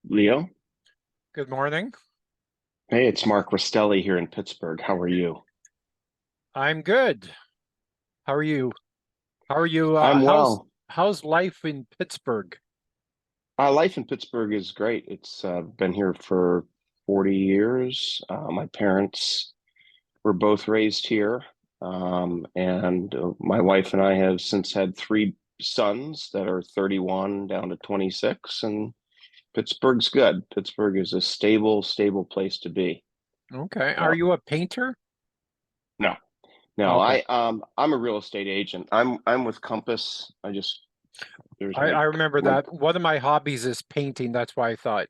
Leo? Good morning. Hey, it's Mark Rastelli here in Pittsburgh. How are you? I'm good. How are you? How are you? I'm well. How's life in Pittsburgh? Life in Pittsburgh is great. It's been here for 40 years. My parents were both raised here. And my wife and I have since had three sons that are 31 down to 26. And Pittsburgh's good. Pittsburgh is a stable place to be. Okay. Are So, you a painter? no, no, Okay. I'm a real estate agent. I'm with Compass. There's I my remember my that. One of my hobbies is painting. That's why I thought.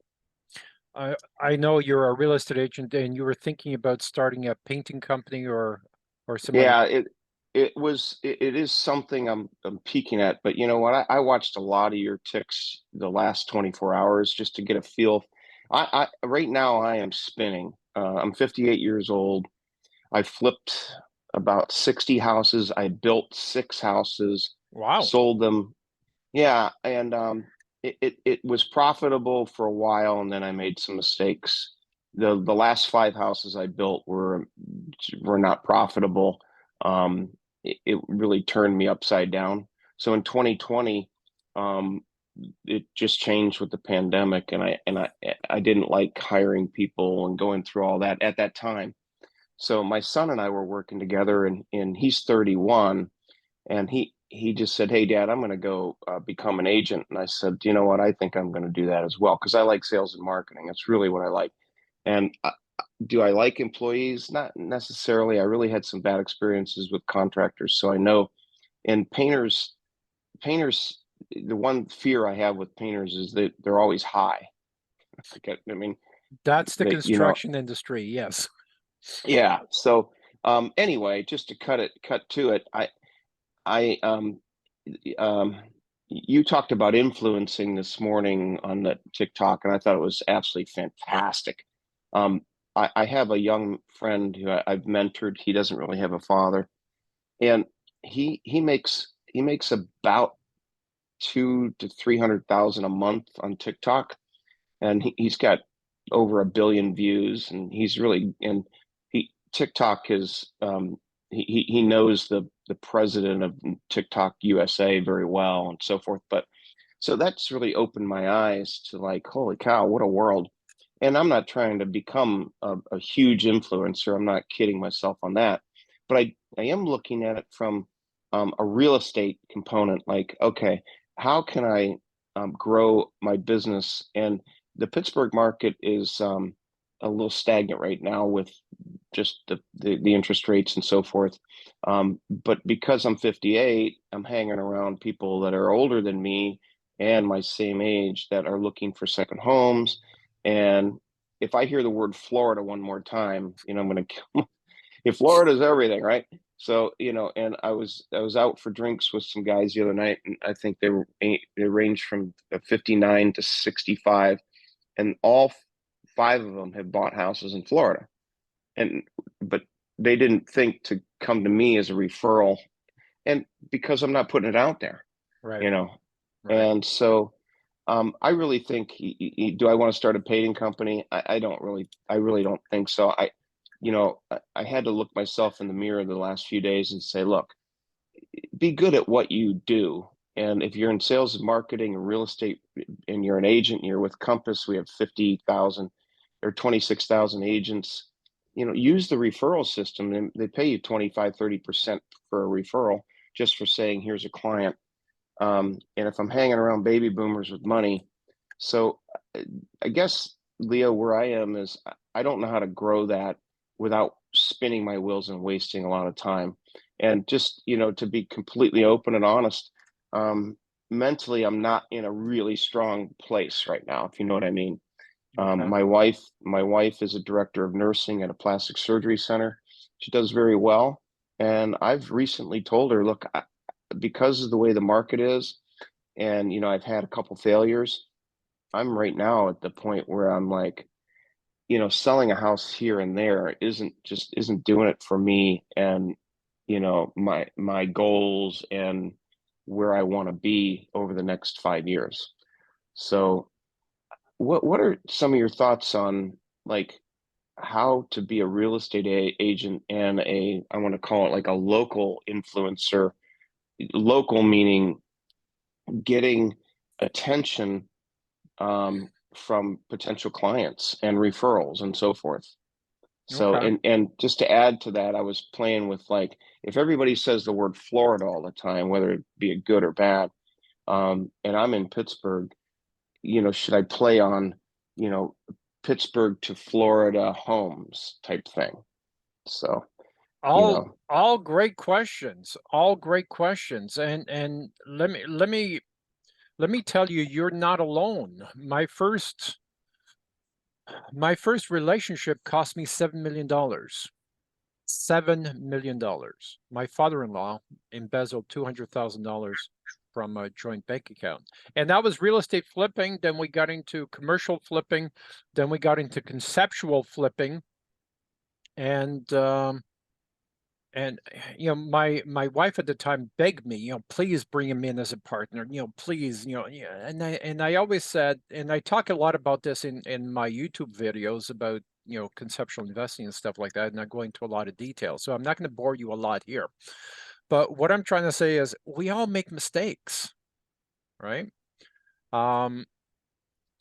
I know you're a real estate agent and you were thinking about starting a painting company or similar. Yeah, it is something I'm peeking at, but you know what? I watched a lot of your ticks the last 24 hours just to get a feel. I right now I am spinning. I'm 58 years old. I flipped about 60 houses. I built six houses, Wow. sold them. Yeah, and it was profitable for a while, and then I made some mistakes. The last five houses I built were not profitable. It really turned me upside down. So in 2020, um, it just changed with the pandemic, and I didn't like hiring people and going through all that at that time. So my son and I were working together, and he's 31, and he just said, "Hey, Dad, I'm going to go become an agent." And I said, "You know what? I think I'm going to do that as well because I like sales and marketing. It's really what I like." And do I like employees? Not necessarily. I really had some bad experiences with contractors, so I know. And painters, the one fear I have with painters is that they're always high. I mean, That's the they, you know, construction industry. Yes. yeah. So anyway, just to cut to it, I um, you talked about influencing this morning on the TikTok, and I thought it was absolutely fantastic. Um, I have a young friend who I've mentored. He doesn't really have a father, and he makes about two to 300,000 a month on TikTok, and he's got over 1 billion views, and he's really and he TikTok is he knows the president of TikTok USA very well and so forth. But so that's really opened my eyes to like, holy cow, what a world. And I'm not trying to become a huge influencer. I'm not kidding myself on that. But I am looking at it from a real estate component. Like, okay, how can I grow my business? And the Pittsburgh market is a little stagnant right now with just the interest rates and so forth. But because I'm 58, I'm hanging around people that are older than me and my same age that are looking for second homes. And if I hear the word Florida one more time, I'm going to kill. If Florida's everything, right? So, and I was out for drinks with some guys the other night, and I think they range from 59 to 65, and all five of them have bought houses in Florida. And but they didn't think to come to me as a referral, and because I'm not putting it out there, Right. you know. Right. And so I really think, do I want to start a painting company? I really don't think so. I had to look myself in the mirror the last few days and say, look, be good at what you do. And if you're in sales and marketing and real estate and you're an agent, and you're with Compass, we have 50,000 or 26,000 agents. Use the referral system, and they pay you 25, 30% for a referral just for saying, here's a client. And if I'm hanging around baby boomers with money, so I guess, Leo, where I am is I don't know how to grow that without spinning my wheels and wasting a lot of time. And just, to be completely open and honest, um, mentally, I'm not in a really strong place right now, if you know what I mean. Okay. My wife is a director of nursing at a plastic surgery center. She does very well. And I've recently told her, look, because of the way the market is, and I've had a couple failures. I'm right now at the point where I'm like, selling a house here and there isn't doing it for me, and my goals and where I want to be over the next 5 years. So what are some of your thoughts on like how to be a real estate agent and I want to call it like a local influencer, local meaning getting attention from potential clients and referrals and so forth. So, Okay. and just to add to that, I was playing with like if everybody says the word Florida all the time, whether it be a good or bad, and I'm in Pittsburgh, should I play on, you know, Pittsburgh to Florida homes type thing? So, you All know, all great questions. All great questions. And let me tell you, you're not alone. My first relationship cost me $7 million. $7 million. My father-in-law embezzled $200,000 from a joint bank account. And that was real estate flipping. Then we got into commercial flipping. Then we got into conceptual flipping. And my wife at the time begged me, please bring him in as a partner, please, yeah. And I always said, and I talk a lot about this in my YouTube videos about conceptual investing and stuff like that, and I go into a lot of detail. So I'm not going to bore you a lot here. But what I'm trying to say is we all make mistakes, right?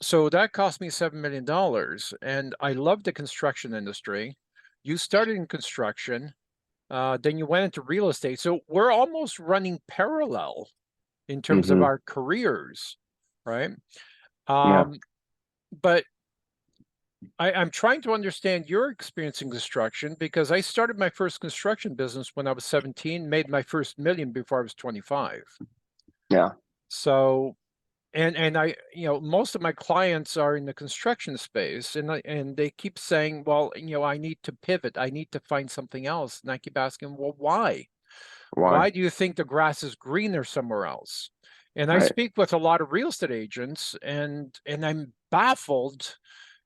So that cost me $7 million, and I love the construction industry. You started in construction. Then you went into real estate. So we're almost running parallel in terms of hmm our careers, right? yeah, But I'm trying to understand your experience in construction because I started my first construction business when I was 17, made my first million before I was 25. yeah, So and I most of my clients are in the construction space, and they keep saying, well, I need to pivot, I need to find something else, and I keep asking, well, why? why do you think the grass is greener somewhere else? And I Right, speak with a lot of real estate agents, and I'm baffled.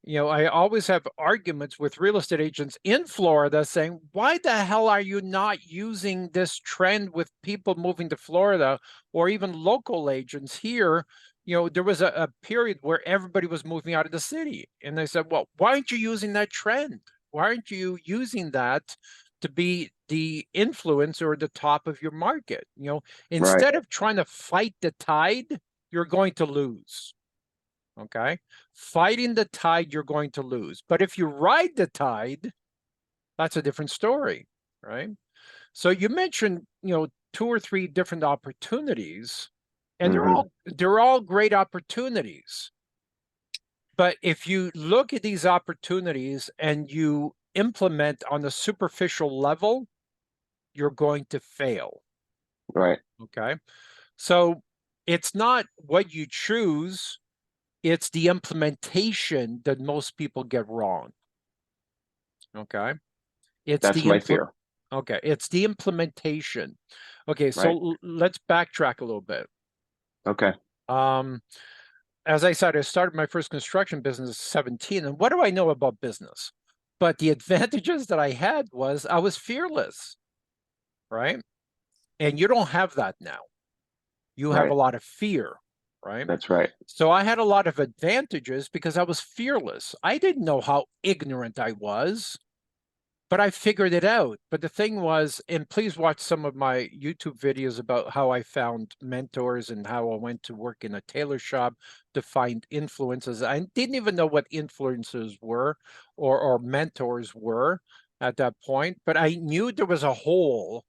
I always have arguments with real estate agents in Florida saying, why the hell are you not using this trend with people moving to Florida, or even local agents here? There was a period where everybody was moving out of the city. And they said, well, why aren't you using that trend? Why aren't you using that to be the influence or the top of your market? right, Instead of trying to fight the tide, you're going to lose. Okay. Fighting the tide, you're going to lose. But if you ride the tide, that's a different story, right? So you mentioned, two or three different opportunities, and hmm they're all great opportunities. But if you look at these opportunities and you implement on a superficial level, you're going to fail. right, Okay. So it's not what you choose, it's the implementation that most people get wrong. Okay. It's that's the my impl fear. okay, it's the implementation. Okay, so Right, let's backtrack a little bit. okay, Um, as I said, I started my first construction business at 17, and what do I know about business? But the advantages that I had was I was fearless, right? And you don't have that now. You have a right, lot of fear, right? that's right, So I had a lot of advantages because I was fearless. I didn't know how ignorant I was, but I figured it out. But the thing was, and please watch some of my YouTube videos about how I found mentors and how I went to work in a tailor shop to find influences. I didn't even know what influencers were or mentors were at that point, but I knew there was a hole,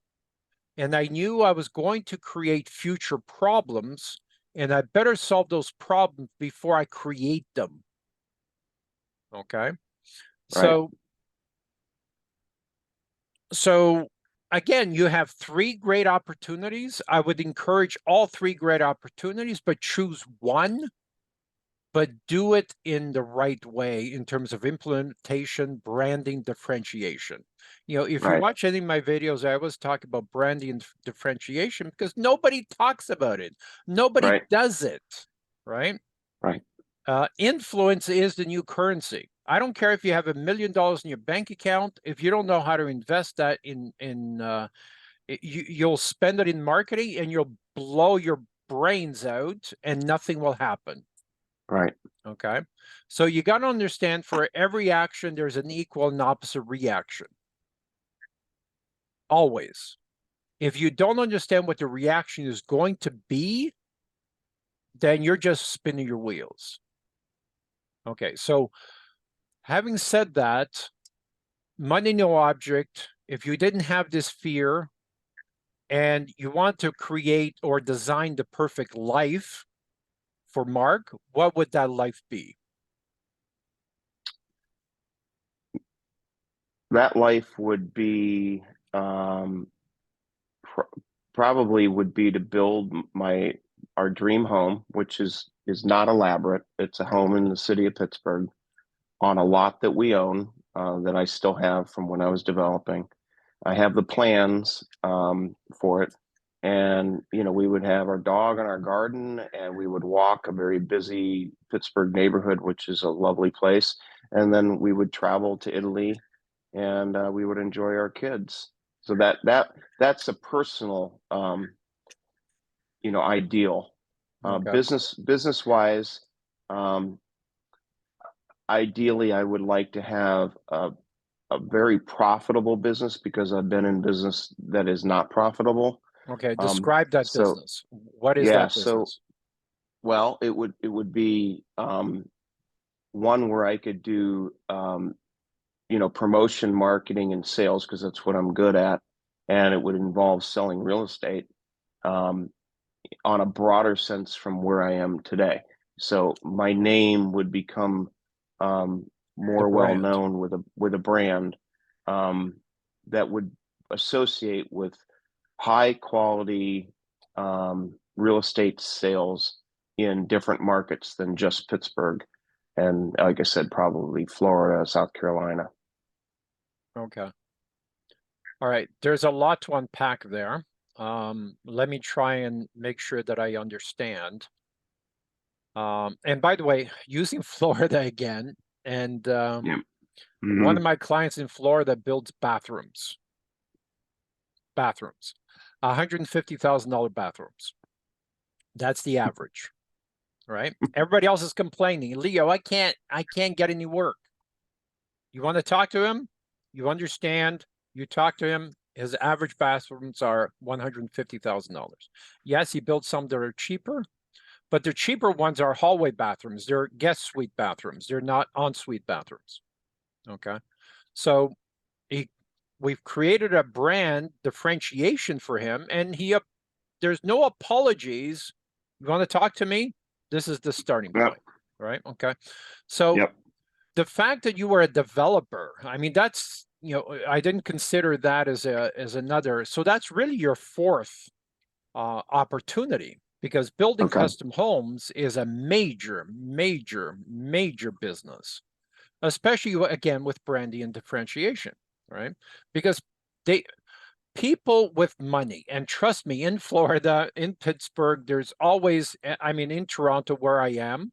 and I knew I was going to create future problems, and I better solve those problems before I create them. Okay. right, So So again, you have three great opportunities. I would encourage all three great opportunities, but choose one, but do it in the right way in terms of implementation, branding, differentiation. If you right, watch any of my videos, I always talk about branding and differentiation because nobody talks about it. Nobody right, does it, right? right, Influence is the new currency. I don't care if you have $1 million in your bank account. If you don't know how to invest that you'll spend it in marketing and you'll blow your brains out and nothing will happen. right. Okay. So you got to understand for every action, there's an equal and opposite reaction. Always. If you don't understand what the reaction is going to be, then you're just spinning your wheels. Okay. So having said that, money, no object, if you didn't have this fear and you want to create or design the perfect life for Mark, what would that life be? That life would be um, probably would be to build our dream home, which is not elaborate. It's a home in the city of Pittsburgh on a lot that we own, that I still have from when I was developing. I have the plans for it. And, we would have our dog in our garden and we would walk a very busy Pittsburgh neighborhood, which is a lovely place. And then we would travel to Italy and we would enjoy our kids. So that's a personal, ideal. Okay. Business wise, um, ideally, I would like to have a very profitable business because I've been in business that is not profitable. Okay. Um, Describe that so business. What is yeah, that so business? well, it would be one where I could do promotion, marketing, and sales because that's what I'm good at, and it would involve selling real estate um, on a broader sense from where I am today. So my name would become The more well brand. known with a brand um, that would associate with high quality real estate sales in different markets than just Pittsburgh. And like I said, probably Florida, South Carolina. Okay. All right. There's a lot to unpack there. Let me try and make sure that I understand. And by the way, using Florida again, and Yeah. one Mm-hmm. of my clients in Florida builds bathrooms. Bathrooms. $150,000 bathrooms. That's the average, right? Everybody else is complaining. Leo, I can't get any work. You want to talk to him? You understand, you talk to him, his average bathrooms are $150,000. Yes, he built some that are cheaper, but the cheaper ones are hallway bathrooms. They're guest suite bathrooms. They're not ensuite bathrooms. Okay. So we've created a brand differentiation for him, and there's no apologies. You want to talk to me? This is the starting Yep. point, right? Okay. So Yep. the fact that you were a developer, I mean, that's, I didn't consider that as another. So that's really your fourth opportunity, because building Okay. custom homes is a major, major, major business, especially again with branding and differentiation, right? Because people with money, and trust me, in Florida, in Pittsburgh, there's always, I mean, in Toronto where I am,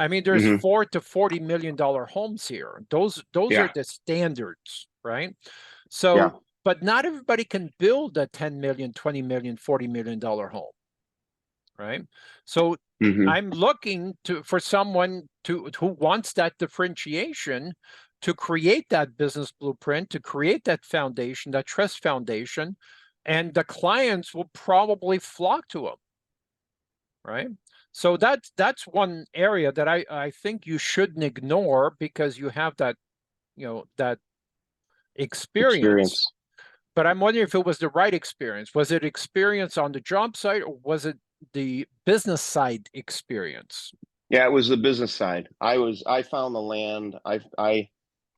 I mean, there's Mm-hmm. $4 to $40 million homes here. Those Yeah. are the standards, right? Yeah. So, but not everybody can build a 10 million, 20 million, $40 million home, right? So Mm-hmm. I'm looking for someone who wants that differentiation, to create that business blueprint, to create that foundation, that trust foundation, and the clients will probably flock to them, right? So that's one area that I think you shouldn't ignore, because you have that, that experience. Experience. But I'm wondering if it was the right experience. Was it experience on the job site, or was it the business side experience? Yeah, it was the business side. I found the land. I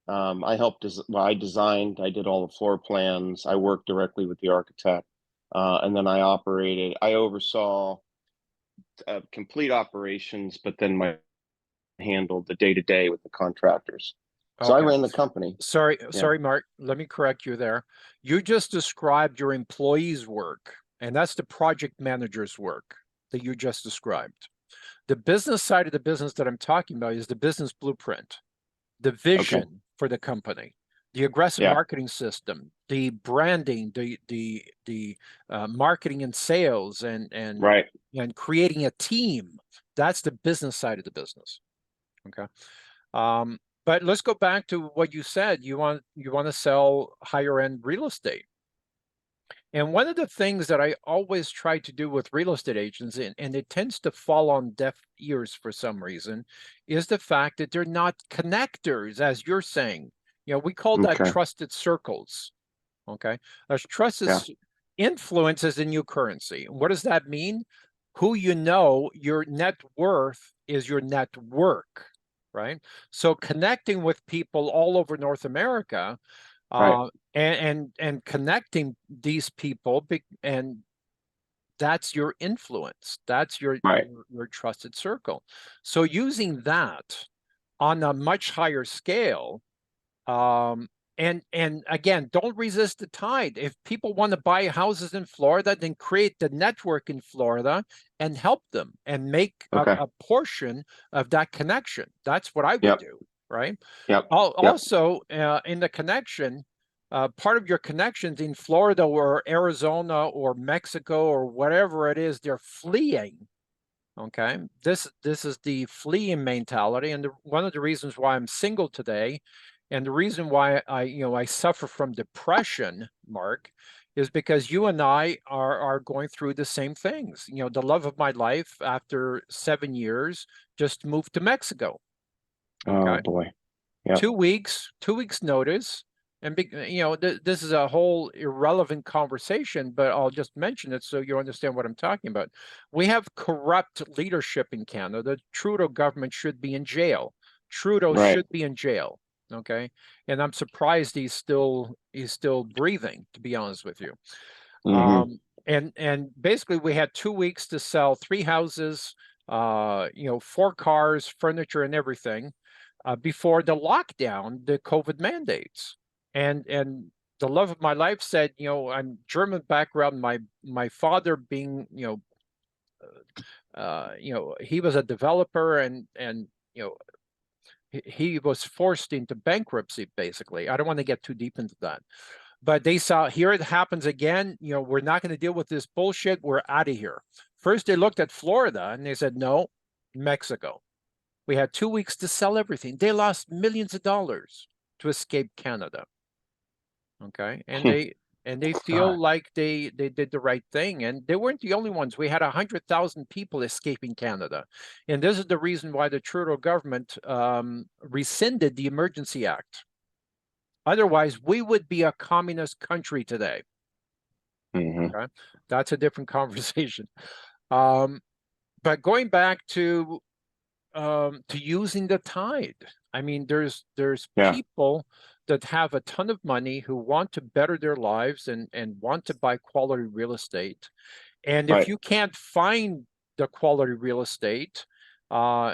helped I designed, I did all the floor plans. I worked directly with the architect. And then I oversaw complete operations, but then I handled the day to day with the contractors. So I Okay. ran the company. Sorry, Yeah. Mark. Let me correct you there. You just described your employees' work, and that's the project manager's work that you just described. The business side of the business that I'm talking about is the business blueprint, the Okay. vision for the company, the aggressive Yeah. marketing system, the branding, the marketing and sales, and Right. creating a team. That's the business side of the business. Okay. But let's go back to what you said. You want to sell higher end real estate. And one of the things that I always try to do with real estate agents, and it tends to fall on deaf ears for some reason, is the fact that they're not connectors, as you're saying. We call that Okay. trusted circles. Okay. As trusted Yeah. influence is the new currency. What does that mean? Who you know, your net worth is your network, right? So connecting with people all over North America, Right. and connecting these people, and that's your influence. That's Right. your trusted circle. So using that on a much higher scale, um, and again, don't resist the tide. If people want to buy houses in Florida, then create the network in Florida and help them and make Okay. a portion of that connection. That's what I would Yep. do, right? Yep. Yep. Also, in the connection, part of your connections in Florida or Arizona or Mexico or whatever it is, they're fleeing. Okay, this is the fleeing mentality, and one of the reasons why I'm single today, and the reason why I suffer from depression, Mark, is because you and I are going through the same things. The love of my life after 7 years just moved to Mexico. Oh Okay, boy. Yep. 2 weeks notice, and this is a whole irrelevant conversation, but I'll just mention it so you understand what I'm talking about. We have corrupt leadership in Canada. The Trudeau government should be in jail. Trudeau Right. should be in jail. Okay, and I'm surprised he's still breathing, to be honest with you. Mm-hmm. And basically we had 2 weeks to sell 3 houses, 4 cars, furniture, and everything, before the lockdown, the COVID mandates. And the love of my life said, I'm German background. My father being, he was a developer, and he was forced into bankruptcy. Basically, I don't want to get too deep into that, but they saw, here it happens again. We're not going to deal with this bullshit. We're out of here. First, they looked at Florida and they said, no, Mexico. We had 2 weeks to sell everything. They lost millions of dollars to escape Canada. Okay. And they feel God. like they did the right thing. And they weren't the only ones. We had 100,000 people escaping Canada. And this is the reason why the Trudeau government rescinded the Emergency Act. Otherwise, we would be a communist country today. Mm-hmm. Okay. That's a different conversation. But going back to using the tide. I mean, there's Yeah. people that have a ton of money who want to better their lives and want to buy quality real estate. And if Right. you can't find the quality real estate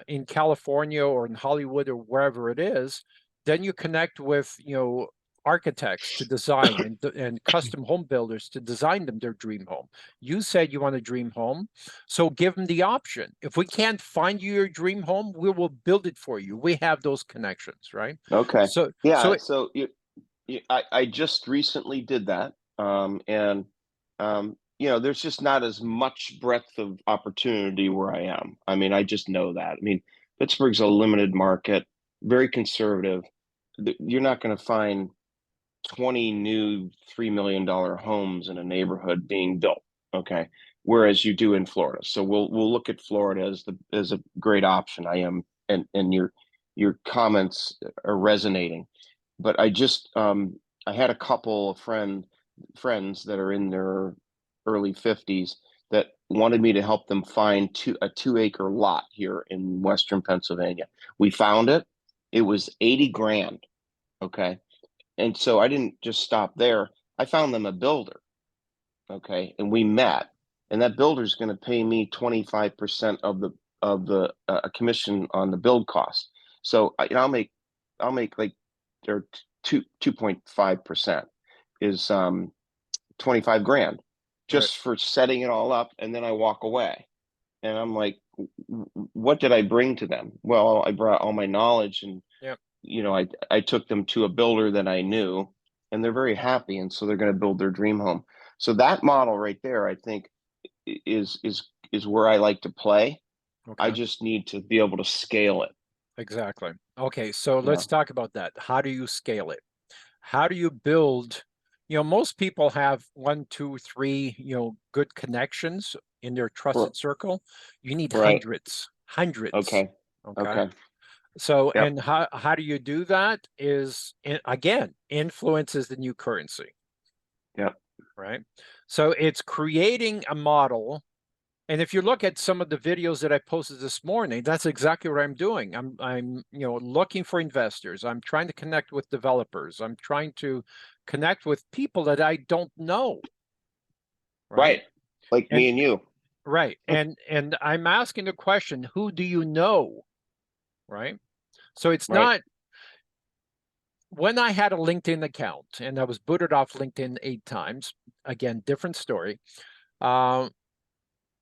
in California or in Hollywood or wherever it is, then you connect with architects to design and custom home builders to design them their dream home. You said you want a dream home, so give them the option. If we can't find you your dream home, we will build it for you. We have those connections, right? Okay. So so Yeah. So I just recently did that. And there's just not as much breadth of opportunity where I am. I mean, I just know that. I mean, Pittsburgh's a limited market, very conservative. You're not going to find 20 new $3 million homes in a neighborhood being built. Okay. Whereas you do in Florida. So we'll look at Florida as a great option. I am, and your comments are resonating. But I had a couple of friends that are in their early 50s that wanted me to help them find a 2 acre lot here in Western Pennsylvania. We found it. It was 80 grand. Okay. And so I didn't just stop there. I found them a builder. Okay. And we met, and that builder is going to pay me 25% of the commission on the build cost. So I'll make like, or 2.5% is 25 grand right, just for setting it all up, and then I walk away. And I'm like, what did I bring to them? Well, I brought all my knowledge, and yeah. I took them to a builder that I knew, and they're very happy, and so they're going to build their dream home. So that model right there, I think, is where I like to play. I Okay. just need to be able to scale it. Exactly. Okay, so Yeah. let's talk about that. How do you scale it? How do you build? Most people have one, two, three, good connections in their R- trusted circle. You need Right. hundreds, hundreds. Okay. Okay. Okay. So, Yep. and how do you do that is, again, influence is the new currency, Yep. right? So it's creating a model. And if you look at some of the videos that I posted this morning, that's exactly what I'm doing. I'm looking for investors. I'm trying to connect with developers. I'm trying to connect with people that I don't know, right? Right. Like And me and you. right. And I'm asking the question, who do you know? Right? So it's Right. not when I had a LinkedIn account and I was booted off LinkedIn 8 times, again, different story. Uh,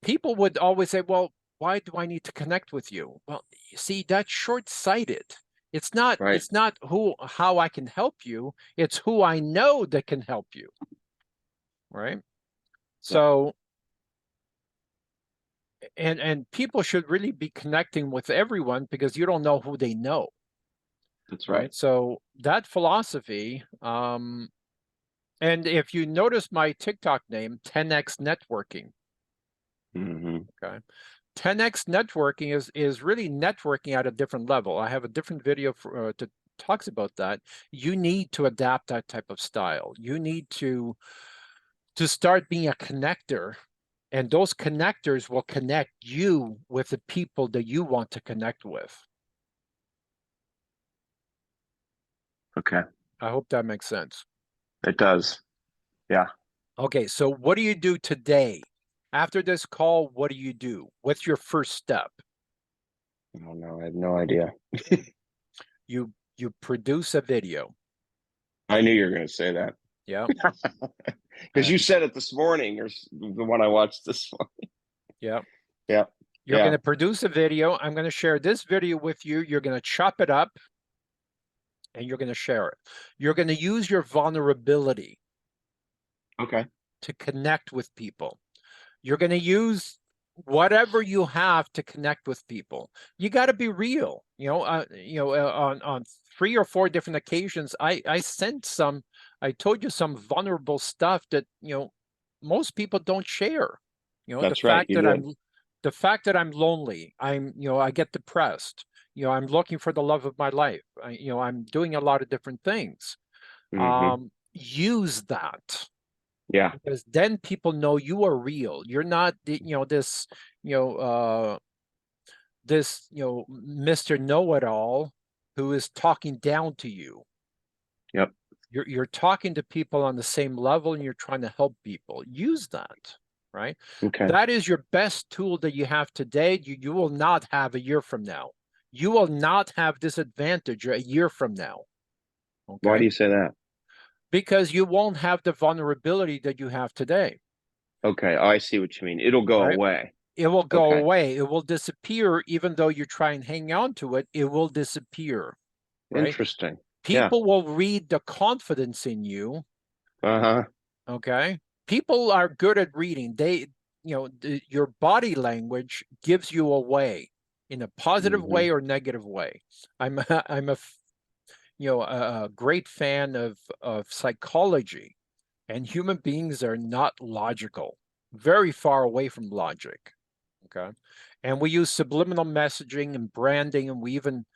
People would always say, well, why do I need to connect with you? Well, you see, that's short-sighted. It's not, Right. it's not how I can help you. It's who I know that can help you. Right. Yeah. So, and people should really be connecting with everyone because you don't know who they know. That's right. Right. So that philosophy, and if you notice my TikTok name, 10x networking. Hmm. Okay. 10x networking is really networking at a different level. I have a different video that talks about that. You need to adapt that type of style. You need to start being a connector, and those connectors will connect you with the people that you want to connect with. Okay. I hope that makes sense. It does. Yeah. Okay, so what do you do today? After this call, what do you do? What's your first step? I don't know. I have no idea. You produce a video. I knew you were going to say that Yeah. because you said it this morning, or the one I watched this morning. Yeah. Yeah. You're going Yeah. to produce a video. I'm going to share this video with you. You're going to chop it up and you're going to share it. You're going to use your vulnerability Okay. to connect with people. You're going to use whatever you have to connect with people. You got to be real. On 3 or 4 different occasions, I sent some. I told you some vulnerable stuff that most people don't share. The That's right. fact You that did. I'm lonely. I get depressed. I'm looking for the love of my life. I'm doing a lot of different things. Hmm. Use that Yeah. because then people know you are real. You're not you know uh Mr. Know-it-all who is talking down to you. Yep. You're talking to people on the same level and you're trying to help people. Use that, right? Okay. That is your best tool that you have today. You will not have a year from now. You will not have this advantage a year from now. Why do Okay? you say that? Because you won't have the vulnerability that you have today. Okay. Oh, I see what you mean. It'll go Right? away. It will go Okay. away. It will disappear. Even though you try and hang on to it, it will disappear. Right? Interesting. Yeah. People will read the confidence in you. Uh-huh. Okay. People are good at reading. Your body language gives you away in a positive Hmm. way or negative way. I'm a great fan of psychology, and human beings are not logical, very far away from logic. Okay. And we use subliminal messaging and branding, and we even,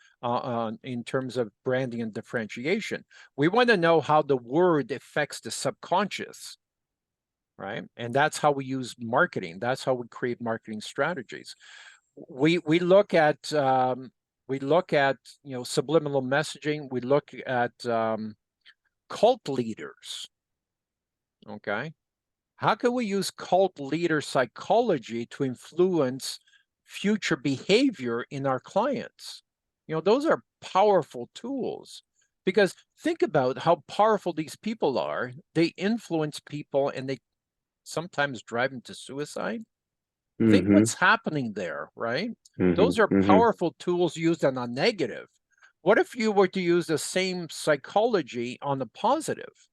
in terms of branding and differentiation, we want to know how the word affects the subconscious, right? And that's how we use marketing. That's how we create marketing strategies. We look at subliminal messaging. We look at cult leaders. Okay. How can we use cult leader psychology to influence future behavior in our clients? Those are powerful tools because think about how powerful these people are. They influence people and they sometimes drive them to suicide. Think Hmm. what's happening there, right? Hmm. Those are Hmm. powerful tools used on a negative. What if you were to use the same psychology on the positive?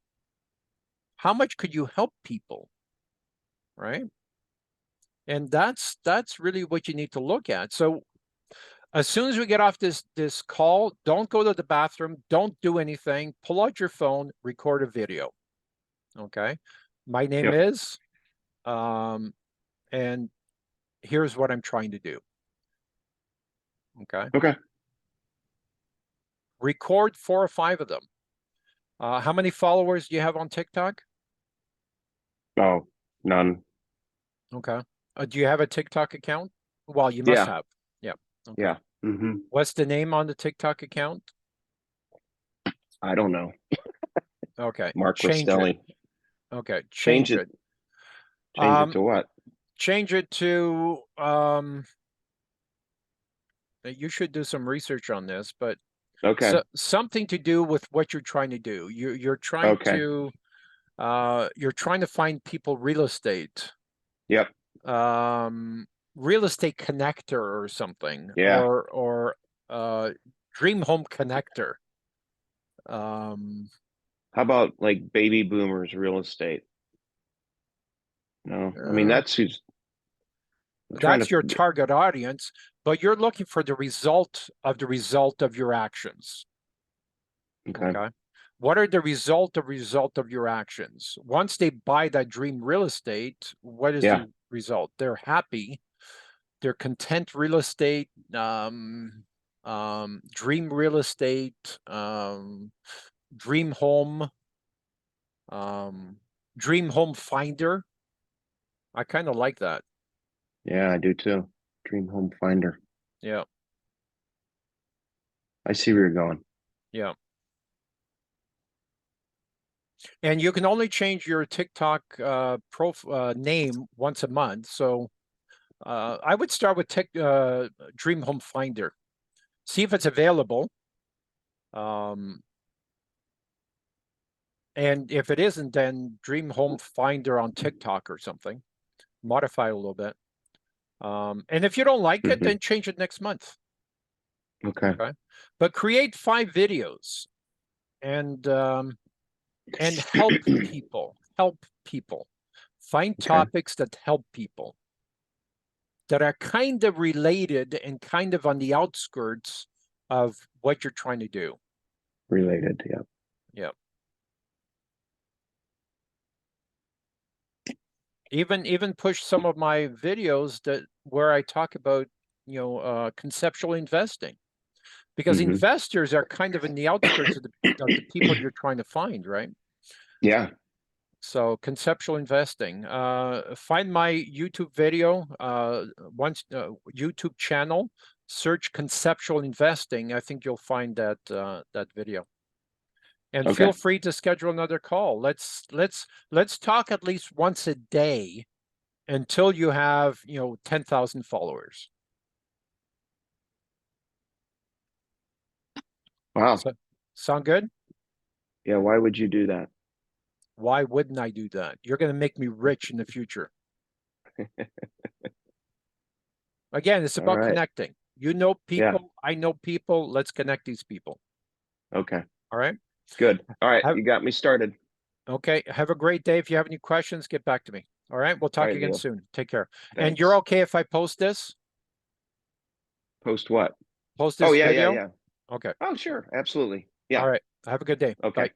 How much could you help people, right? And that's really what you need to look at. So As soon as we get off this call, don't go to the bathroom, don't do anything, pull out your phone, record a video. Okay. My name Yep. is, and here's what I'm trying to do. Okay. Okay. Record 4 or 5 of them. How many followers do you have on TikTok? Oh, none. Okay. Do you have a TikTok account? Well, you must Yeah. have. Yeah. Okay. Yeah. Mm-hmm. What's the name on the TikTok account? I don't know. Okay. Mark Change it. Rastelli. Okay. Change it. Change it to what? Change it to you should do some research on this, but Okay. something to do with what you're trying to do. You're trying Okay. to find people real estate. Yep. Real estate connector or something. Yeah. Or dream home connector. How about like baby boomers real estate? No, I mean that's who's I'm trying that's to. your target audience, but you're looking for the result of your actions. Okay. Okay. What are the result of your actions? Once they buy that dream real estate, what is the result? They're happy. They're content real estate, dream real estate, dream home, dream home finder. I kind of like that. Yeah, I do too. Dream home finder. Yeah. I see where you're going. Yeah. And you can only change your TikTok name once a month. So I would start with Dream Home Finder. See if it's available. And if it isn't, then Dream Home Finder on TikTok or something. Modify a little bit. And if you don't like it, then change it next month. Okay. But create 5 videos and help people. Help people. Find topics that help people, that are kind of related and kind of on the outskirts of what you're trying to do. Related, yeah. Yeah. Even push some of my videos where I talk about, conceptual investing, because investors are kind of in the outskirts of the people you're trying to find, right? Yeah. So conceptual investing. Find my YouTube video, YouTube channel. Search conceptual investing. I think you'll find that video. And feel free to schedule another call. Let's talk at least once a day until you have 10,000 followers. Wow. Sound good? Yeah. Why would you do that? Why wouldn't I do that? You're going to make me rich in the future. Again, it's about connecting. You know people, I know people. Let's connect these people. Okay. All right. Good. All right. You got me started. Okay. Have a great day. If you have any questions, get back to me. All right. We'll talk again soon. Take care. Thanks. And you're okay if I post this? Post what? Post this video? Yeah. Okay. Oh, sure. Absolutely. Yeah. All right. Have a good day. Okay. Bye.